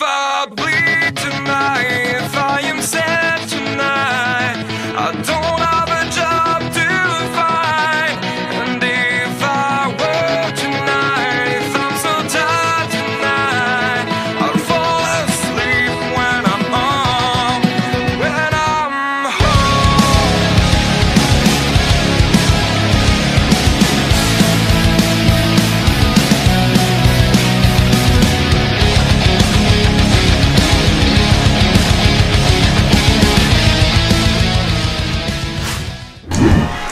I bleed tonight, if I am sad tonight, I don't have a job to find. And if I were tonight, if I'm so tired tonight, I'd fall asleep when I'm home, when I'm home.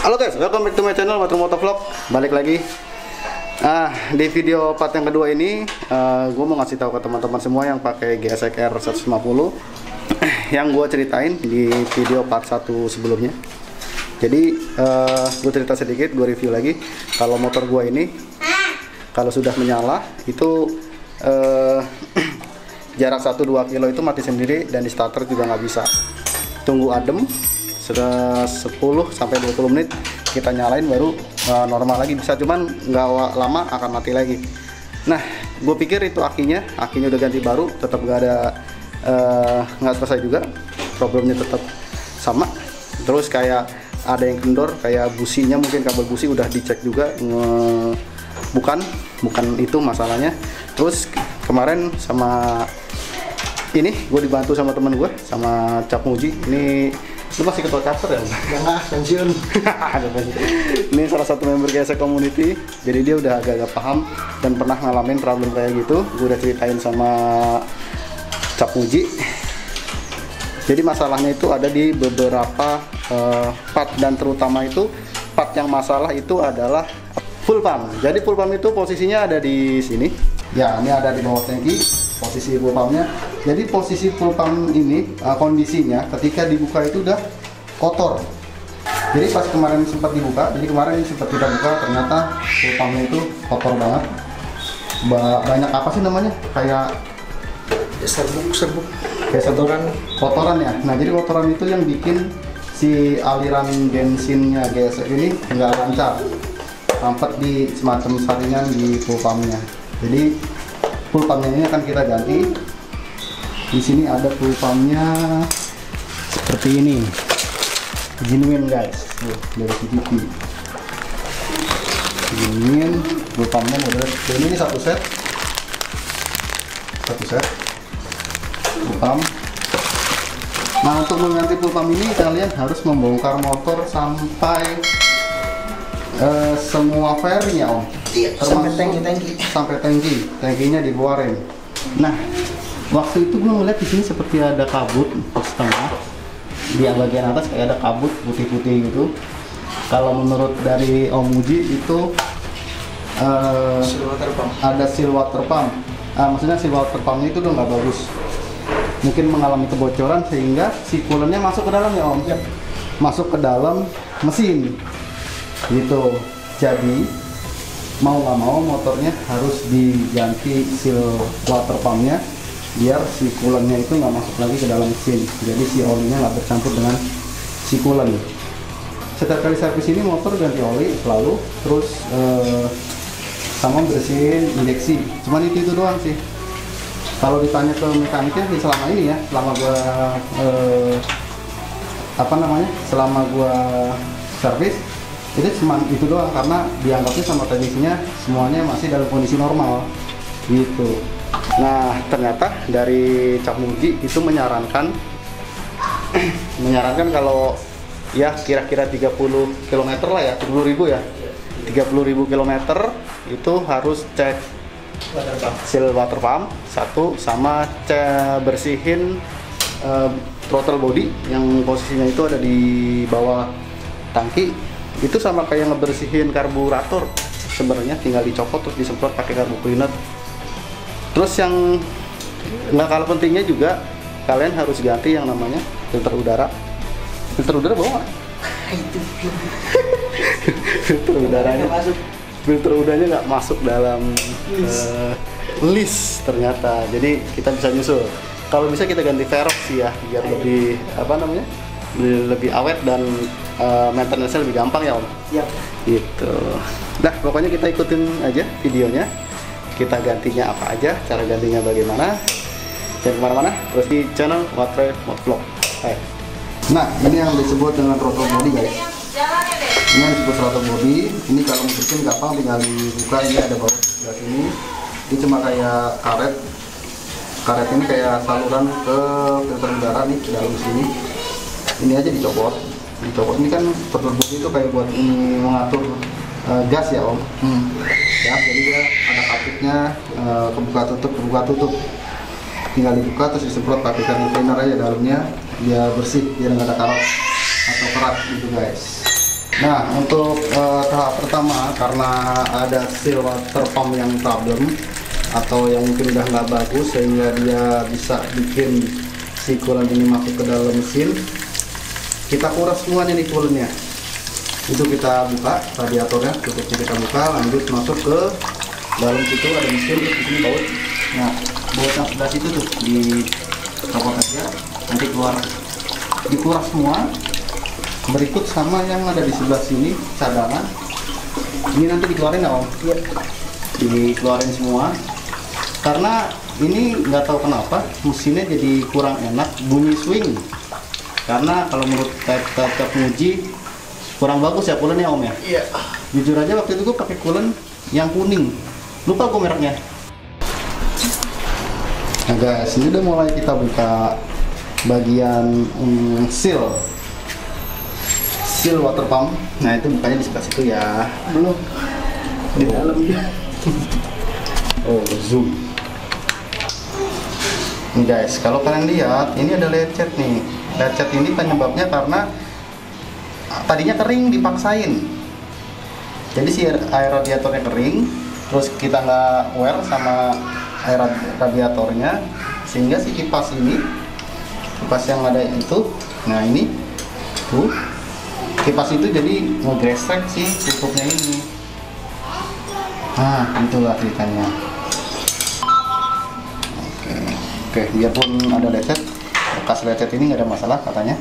Halo guys, welcome back to my channel Motovlog. Balik lagi. Di video part yang kedua ini, gue mau ngasih tahu ke teman-teman semua yang pakai GSX-R 150 yang gue ceritain di video part 1 sebelumnya. Jadi gue cerita sedikit, gue review lagi. Kalau motor gue ini, kalau sudah menyala itu jarak 1-2 kilo itu mati sendiri, dan di starter juga nggak bisa. Tunggu adem sudah 10-20 menit, kita nyalain baru normal lagi bisa, cuman nggak lama akan mati lagi. Nah, gue pikir itu akinya udah ganti baru, tetap nggak selesai juga, problemnya tetap sama. Terus kayak ada yang kendor, kayak businya, mungkin kabel busi udah dicek juga, bukan itu masalahnya. Terus kemarin sama ini gue dibantu sama temen gue, sama Cap Muji. Ini lu masih ketua chapter ya? Jangan pensiun. Ini salah satu member GSX community, jadi dia udah agak-agak paham dan pernah ngalamin problem kayak gitu. Gue udah ceritain sama Cap Muji. Jadi masalahnya itu ada di beberapa part, dan terutama itu part yang masalah itu adalah full pump. Jadi full pump itu posisinya ada di sini. Ya, ini ada di bawah tangki posisi full pumpnya. Jadi posisi full pump ini kondisinya ketika dibuka itu udah kotor. Jadi pas kemarin sempat dibuka, jadi kemarin sempat kita buka, ternyata full pumpnya itu kotor banget. Banyak apa sih namanya? Kayak serbuk kayak kotoran ya. Nah, jadi kotoran itu yang bikin si aliran bensinnya GSX ini nggak lancar, mampet di semacam saringan di full pumpnya. Jadi full pumpnya ini akan kita ganti. Di sini ada full pumpnya seperti ini, genuine guys, dari CVT. Genuine full pumpnya model ini satu set full pump. Nah, untuk mengganti full pump ini kalian harus membongkar motor sampai semua fairnya, Om. Sampai tangkinya dikeluarin. Nah, waktu itu gue ngeliat di sini seperti ada kabut setengah di bagian atas, kayak ada kabut putih-putih gitu. Kalau menurut dari Om Muji itu ada seal water pump. Maksudnya seal water pumpnya itu udah nggak bagus, mungkin mengalami kebocoran sehingga si coolant-nya masuk ke dalam ya, Om. Yep. Masuk ke dalam mesin gitu. Jadi mau nggak mau motornya harus diganti seal water pumpnya biar si coolant-nya itu nggak masuk lagi ke dalam mesin. Jadi si olinya nggak bercampur dengan si coolant. Setiap kali servis ini motor ganti oli selalu, terus sama bersihin injeksi. Cuman itu doang sih. Kalau ditanya ke mekaniknya sih, selama ini ya, selama gua selama gua servis itu cuma itu doang, karena dianggapnya sama teknisnya semuanya masih dalam kondisi normal gitu. Nah, ternyata dari Cap Muji itu menyarankan kalau ya kira-kira 30 km lah ya, 30.000 ya, 30.000 km itu harus cek seal water pump satu, sama bersihin throttle body yang posisinya itu ada di bawah tangki. Itu sama kayak ngebersihin karburator sebenarnya, tinggal dicopot terus disemprot pakai carbo cleaner. Terus yang nggak kalah pentingnya juga, kalian harus ganti yang namanya filter udara. Filter udara bawa nggak? filter udaranya nggak masuk dalam list ternyata. Jadi kita bisa nyusul. Kalau bisa kita ganti Verox sih ya, biar lebih lebih awet dan maintenance-nya lebih gampang ya, Om. Yap. Gitu. Nah, pokoknya kita ikutin aja videonya. Kita gantinya apa aja, cara gantinya bagaimana. Jangan kemana-mana, terus di channel Matre Motovlog. Nah, ini yang disebut dengan throttle body guys. Ini yang disebut throttle body. Ini kalau mungkin gampang tinggal dibuka, ini ada baut di sini. Ini cuma kayak karet. Karet ini kayak saluran ke filter udara nih di dalam sini. Ini aja dicopot. Ini kan throttle body itu kayak buat ini mengatur gas ya om. Gas, jadi dia ada kapitnya, kebuka tutup. Tinggal dibuka terus disemprot pakai thermal cleaner aja dalamnya, biar bersih, biar nggak ada karat atau kerak gitu guys. Nah untuk tahap pertama, karena ada seal water pump yang problem atau yang mungkin udah nggak bagus sehingga dia bisa bikin si coolant ini masuk ke dalam mesin, kita kuras semuanya nih coolant-nya. Itu kita buka radiatornya, tutupnya kita buka, lanjut masuk ke dalam situ ada mesin, terus di sini baut. Nah baut yang sebelah situ tuh dicopot aja, nanti keluar, dikuras semua. Berikut sama yang ada di sebelah sini cadangan, ini nanti dikeluarin ya om? Iya, dikeluarin semua karena ini nggak tahu kenapa mesinnya jadi kurang enak, bunyi swing. Karena kalau menurut Cap Muji kurang bagus ya coolant ya om ya? Iya. Jujur aja waktu itu gue pakai coolant yang kuning, lupa gue mereknya. Nah guys, ini udah mulai kita buka bagian seal water pump. Nah itu bukanya di sebelah situ ya. Belum di dalam ya. Oh zoom. Nih guys, kalau kalian lihat ini ada lecet nih. Lecet ini penyebabnya karena tadinya kering dipaksain. Jadi si air radiatornya kering, terus kita nggak aware sama air radiatornya, sehingga si kipas ini, kipas yang ada itu, nah ini tuh kipas itu jadi ngegresek si tutupnya ini. Nah itulah ceritanya. Oke, biarpun ada lecet, bekas lecet ini nggak ada masalah katanya.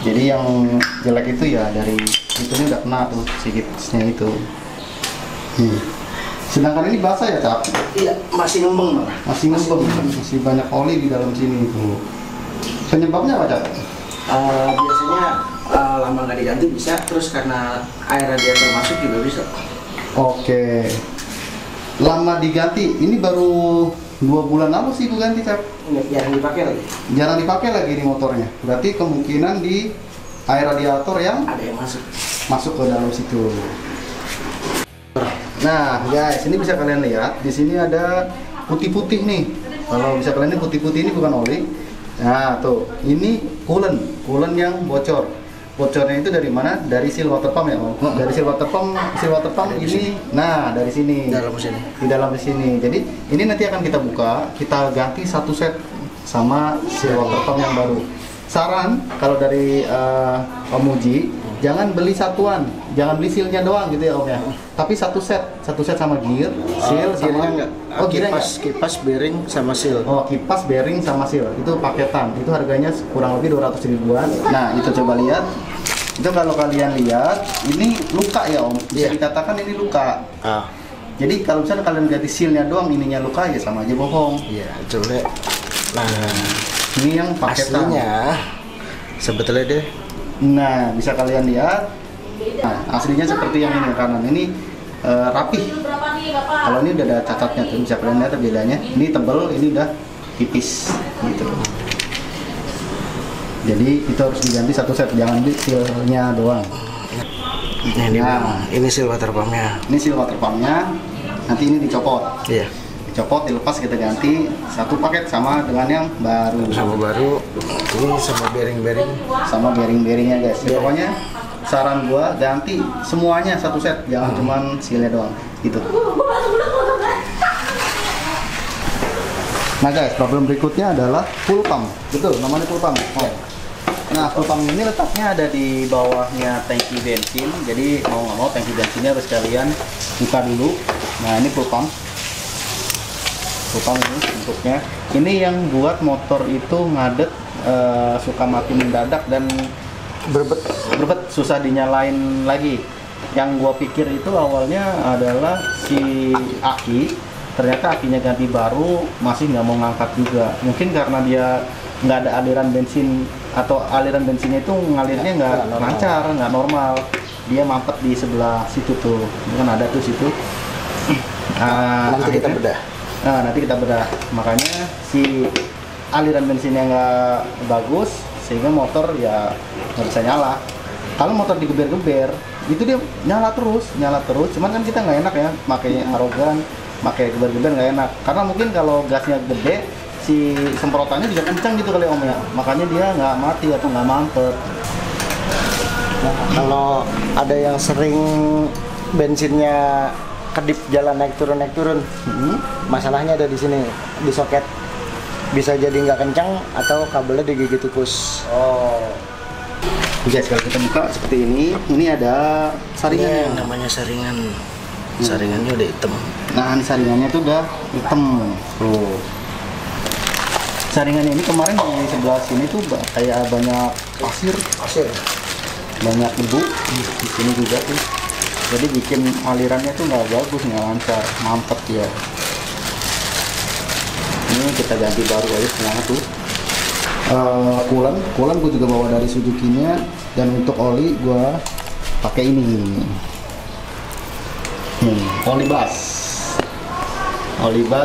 Jadi yang jelek itu ya dari itu ini udah kena tuh si kipasnya itu. Sedangkan ini basah ya Cap? Iya, masih ngembang malah. Masih ngembang, masih banyak oli di dalam sini itu. Penyebabnya apa Cap? Biasanya lama nggak diganti bisa, terus karena air radiator masuk juga bisa. Oke, lama diganti. Ini baru 2 bulan lalu sih gue ganti Cap. Jarang dipakai lagi. Jarang dipakai lagi di motornya. Berarti kemungkinan di air radiator yang ada yang masuk ke dalam situ. Nah guys, ini bisa kalian lihat di sini ada putih-putih nih. Kalau bisa kalian lihat putih-putih ini bukan oli. Nah tuh, ini coolant yang bocor. Bocornya itu dari mana? Dari seal water pump ya om. Dari seal water pump ini. Nah dari sini. Di dalam sini. Jadi ini nanti akan kita buka, kita ganti satu set sama seal water pump yang baru. Saran kalau dari Om Muji, jangan beli satuan, jangan beli sealnya doang gitu ya om ya. Tapi satu set sama gear, seal sama enggak. Kipas, bearing sama seal. Oh kipas, bearing sama seal itu paketan. Itu harganya kurang lebih 200 ribuan. Nah itu coba lihat. Itu kalau kalian lihat, ini luka ya om. Bisa dikatakan ini luka. Jadi kalau misalnya kalian ganti sealnya doang, ininya luka ya sama aja bohong. Iya coba. Nah ini yang paketan. Aslinya sebetulnya deh. Nah bisa kalian lihat. Nah aslinya seperti yang ini kanan ini rapih. Kalau ini udah ada cacatnya tuh, bisa kalian lihat bedanya. Ini tebal, ini udah tipis gitu. Jadi itu harus diganti satu set, jangan beli sealnya doang. Ini seal water pumpnya. Ini seal water pumpnya. Nanti ini dicopot. Iya. Dicopot, dilepas, kita ganti satu paket sama dengan yang baru. Sama baru. Ini sama bearing-bearing. Sama bearing-bearingnya guys. Ya, pokoknya saran gua ganti semuanya satu set, jangan cuman sealnya doang. Gitu. Nah guys, problem berikutnya adalah full pump. Betul, namanya full pump. Oh. Nah, full pump ini letaknya ada di bawahnya tangki bensin. Jadi mau nggak mau tangki bensinnya harus kalian buka dulu. Nah, ini full pump. Full pump ini bentuknya. Ini yang buat motor itu ngadet, suka mati mendadak dan berbet susah dinyalain lagi. Yang gua pikir itu awalnya adalah si aki ternyata akinya ganti baru masih nggak mau ngangkat juga. Mungkin karena dia nggak ada aliran bensin atau aliran bensinnya itu ngalirnya nggak lancar, nggak normal. Dia mampet di sebelah situ tuh, ini kan ada tuh situ. Nanti kita bedah. Nanti kita bedah. Makanya si aliran bensinnya nggak bagus sehingga motor ya nggak bisa nyala. Kalau motor digeber-geber itu dia nyala terus. Cuman kan kita nggak enak ya, pakai arogan, pakai geber-geber nggak enak. Karena mungkin kalau gasnya gede, si semprotannya juga kencang gitu kali Om ya. Makanya dia nggak mati atau nggak mampet. Nah, kalau ada yang sering bensinnya kedip jalan naik turun, masalahnya ada di sini, di soket. Bisa jadi nggak kencang atau kabelnya digigit tikus. Guys, kalau kita buka seperti ini ada saringan. Namanya saringan. Saringannya udah hitam. Nah, ini saringannya tuh udah hitam. Tuh. Saringannya ini kemarin di sebelah sini tuh kayak banyak pasir. Banyak debu di sini juga tuh, jadi bikin alirannya tuh nggak bagus, nggak lancar, mampet ya. Ini kita ganti baru aja semuanya tuh. Coolant gue juga bawa dari Suzuki-nya, dan untuk oli gue pakai ini. Oli bas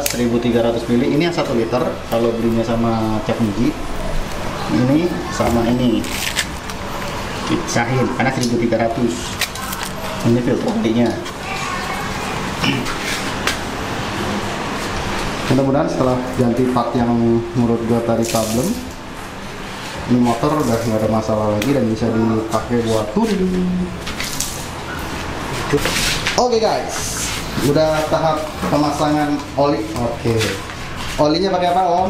1300 ml. Ini yang 1 liter kalau belinya sama Cap Muji. Ini sama ini Shahin karena 1300. Ini filter olinya. Mudah-mudahan setelah ganti part yang menurut gue tadi problem, ini motor udah nggak ada masalah lagi dan bisa dipakai buat touring. Oke guys, udah tahap pemasangan oli. Olinya pakai apa Om?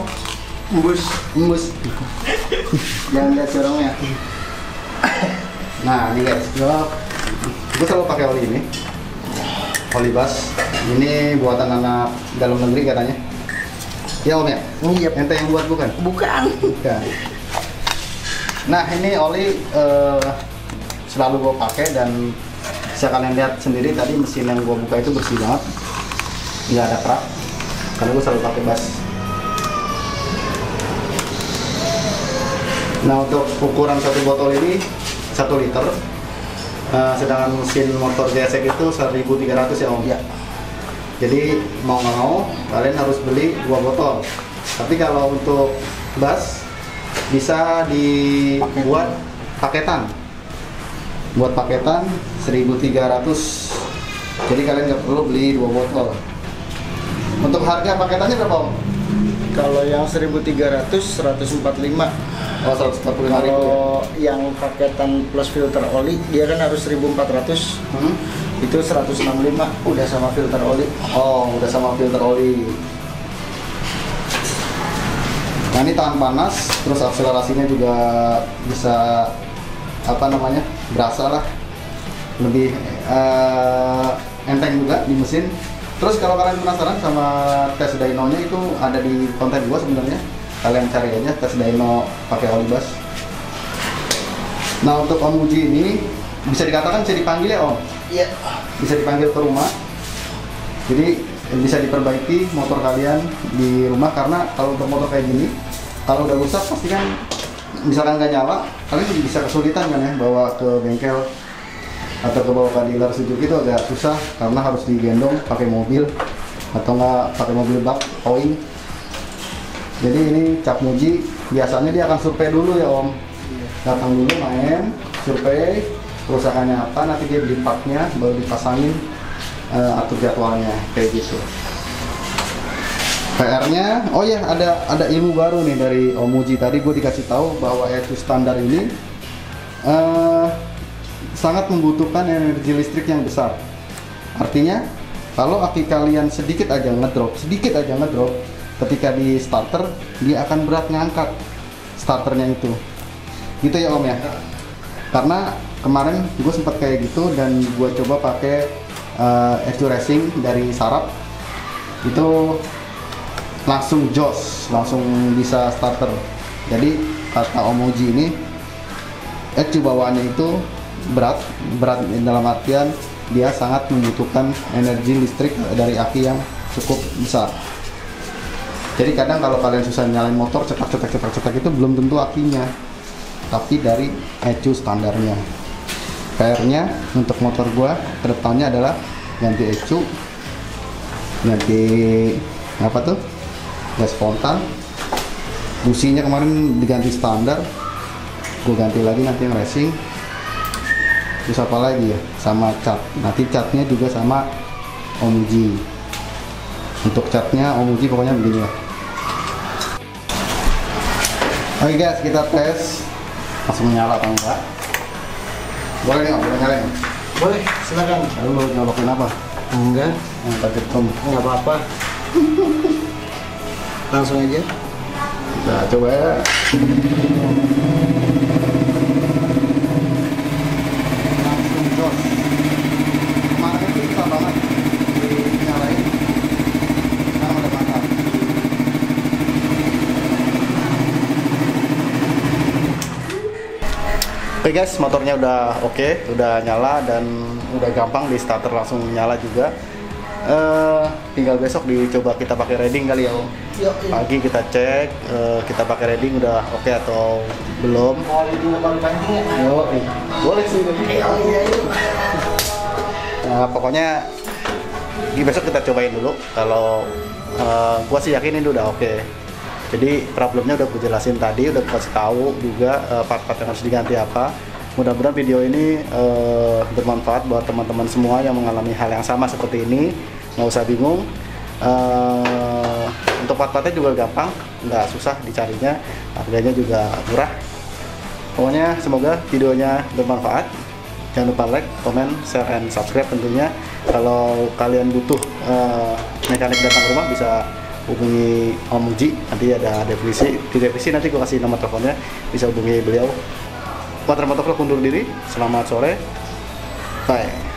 Embus. Jangan lihat corongnya. Nah ini guys, gue selalu pakai oli ini, oli bas. Ini buatan anak dalam negeri katanya. Ya Om ya? Iya. Ente yang buat bukan? Bukan. Nah ini oli selalu gue pakai, dan bisa kalian lihat sendiri tadi mesin yang gue buka itu bersih banget, nggak ada kerak, karena gue selalu pakai bas. Nah untuk ukuran satu botol ini 1 liter, sedangkan mesin motor GSX itu 1300 ya Om? Ya. Jadi mau nggak mau kalian harus beli 2 botol. Tapi kalau untuk bas bisa dibuat paketan. Buat paketan 1300. Jadi kalian nggak perlu beli 2 botol. Untuk harga paketannya berapa Om? Kalau yang 1300 145. Oh, 145.000 ya? Kalau yang paketan plus filter oli dia kan harus 1400. Itu 165 udah sama filter oli. Oh, udah sama filter oli. Nah ini tahan panas, terus akselerasinya juga bisa berasa lah, lebih enteng juga di mesin. Terus kalau kalian penasaran sama tes dyno-nya, itu ada di konten gua sebenarnya. Kalian cari aja tes dyno pakai oli bas. Nah untuk Om Muji ini bisa dikatakan bisa dipanggil ya Om? Iya. Bisa dipanggil ke rumah. Jadi bisa diperbaiki motor kalian di rumah, karena kalau untuk motor kayak gini, kalau udah rusak pasti kan misalkan nggak nyala, kalian bisa kesulitan kan ya bawa ke bengkel atau ke bawa ke dealer Suzuki itu agak susah, karena harus digendong pakai mobil atau nggak pakai mobil bak towing. Jadi ini Cap Muji biasanya dia akan survei dulu ya Om. Datang dulu main, survei kerusakannya apa, nanti dia beli partnya baru dipasangin, atur jadwalnya kayak gitu. PR-nya, oh ya ada ilmu baru nih dari Om Muji. Tadi gue dikasih tahu bahwa E2 standar ini sangat membutuhkan energi listrik yang besar. Artinya kalau aki kalian sedikit aja ngedrop, ketika di starter dia akan berat ngangkat starternya itu. Gitu ya Om ya. Karena kemarin gue sempat kayak gitu, dan gue coba pakai E2 Racing dari Sarap, itu langsung jos, langsung bisa starter. Jadi kata Om Muji ini E2 bawaannya itu berat dalam artian dia sangat membutuhkan energi listrik dari aki yang cukup besar. Jadi kadang kalau kalian susah nyalain motor cetak itu belum tentu akinya, tapi dari ECU standarnya. PR-nya untuk motor gua kedepannya adalah ganti ECU, ganti apa tuh, gas spontan, businya kemarin diganti standar, gua ganti lagi nanti yang racing. Terus apa lagi ya, sama cat, nanti catnya juga sama Omuji. Untuk catnya Omuji pokoknya begini ya. Oke guys, kita tes langsung nyala atau enggak. Boleh nggak? Boleh nyalain? Boleh, silakan. Lalu lo nyolokin apa? Enggak, Yang target kom. nggak apa-apa. Langsung aja. Kita coba ya. Langsung jos. Kemarin itu susah banget dinyalain. Sekarang udah mantap. Oke guys, motornya udah oke, udah nyala dan udah gampang di starter langsung nyala juga. Tinggal besok dicoba kita pakai riding kali ya Om. Pagi kita cek, kita pakai riding udah oke atau belum. Mau leading apa pancing ya? Boleh sih. Iya. Nah, pokoknya besok kita cobain dulu. Kalau gua sih yakin ini udah oke. Jadi problemnya udah gue jelasin tadi, udah kasih tahu juga part-part yang harus diganti apa. Mudah-mudahan video ini bermanfaat buat teman-teman semua yang mengalami hal yang sama seperti ini. Nggak usah bingung. Untuk part-partnya juga gampang, nggak susah dicarinya, harganya juga murah. Pokoknya semoga videonya bermanfaat. Jangan lupa like, comment, share, and subscribe tentunya. Kalau kalian butuh mekanik datang ke rumah bisa hubungi Om Uji, nanti ada di revisi nanti gue kasih nomor teleponnya, bisa hubungi beliau. Buat Motovlog undur diri, selamat sore, bye.